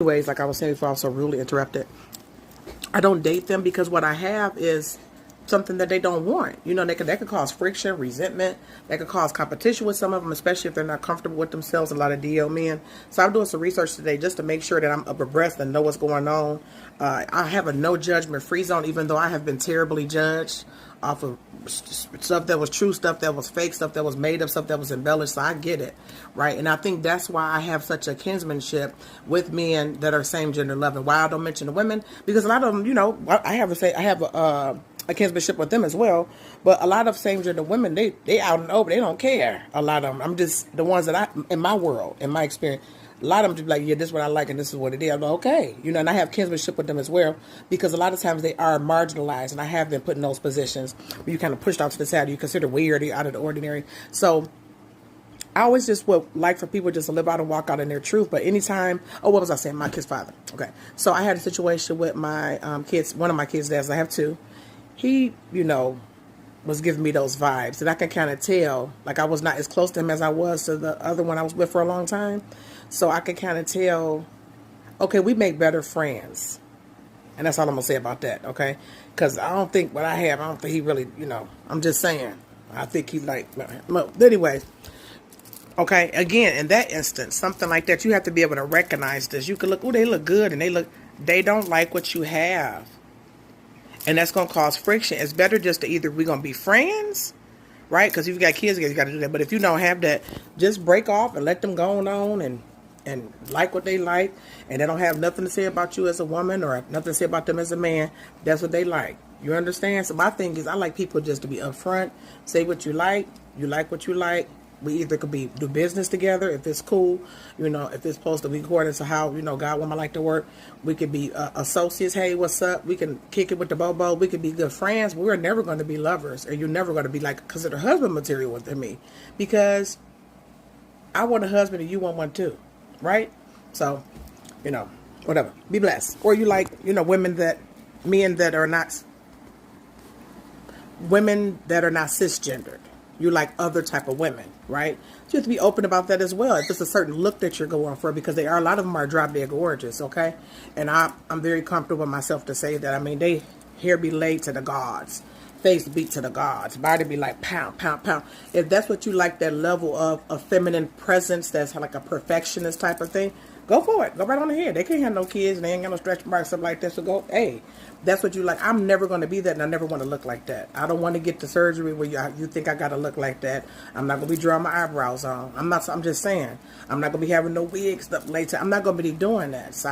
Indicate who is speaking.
Speaker 1: Anyways, like I was saying before, I was so rudely interrupted. I don't date them because what I have is something that they don't want. You know, that could cause friction, resentment. That could cause competition with some of them, especially if they're not comfortable with themselves. A lot of DL men. So I'm doing some research today just to make sure that I'm up abreast and know what's going on. I have a no judgment free zone, even though I have been terribly judged off of stuff that was true, stuff that was fake, stuff that was made up, stuff that was embellished. So I get it, right? And I think that's why I have such a kinsmanship with men that are same gender loving. Why I don't mention the women, because a lot of them, you know, I have a kinsmanship with them as well. But a lot of same gender women, they out and over, they don't care. A lot of them. I'm just the ones that in my world, in my experience. A lot of them just be like, yeah, this is what I like and this is what it is. I'm like, okay. You know, and I have kinsmanship with them as well because a lot of times they are marginalized and I have been put in those positions where you kind of pushed off to the side. You consider weird, out of the ordinary. So I always just would like for people just to live out and walk out in their truth. But anytime, what was I saying? My kid's father. Okay. So I had a situation with my kids, one of my kids' dads, I have two. He, you know, was giving me those vibes. And I can kind of tell, like I was not as close to him as I was to the other one I was with for a long time. So I could kind of tell, okay, we make better friends. And that's all I'm going to say about that, okay? Because I don't think what I have, I don't think he really, you know, I'm just saying. I think he like, but anyway, okay, again, in that instance, something like that, you have to be able to recognize this. You can look, they look good, and they don't like what you have. And that's going to cause friction. It's better just to either we're going to be friends, right? Because if you've got kids, you got to do that. But if you don't have that, just break off and let them go on and like what they like, and they don't have nothing to say about you as a woman or nothing to say about them as a man. That's what they like. You understand? So my thing is, I like people just to be upfront, say what you like what you like. We either could do business together if it's cool, you know, if it's supposed to be according to how, you know, God women like to work. We could be associates. Hey, what's up? We can kick it with the bobo. We could be good friends. But we're never going to be lovers, or you're never going to be like considered husband material with me, because I want a husband and you want one too. Right? So, you know, whatever. Be blessed. Or you like, you know, men that are not cisgendered. You like other type of women, right? So you have to be open about that as well. If it's a certain look that you're going for, because a lot of them are drop dead gorgeous, okay? And I'm very comfortable with myself to say that. I mean, they hair be laid to the gods. Face beat to the gods. Body be like pound, pound, pound. If that's what you like, that level of a feminine presence that's like a perfectionist type of thing, go for it. Go right on ahead. They can't have no kids and they ain't got no stretch marks, stuff like that. So go, hey, that's what you like. I'm never going to be that, and I never want to look like that. I don't want to get the surgery where you think I got to look like that. I'm not going to be drawing my eyebrows on. I'm just saying. I'm not going to be having no wig stuff later. I'm not going to be doing that. So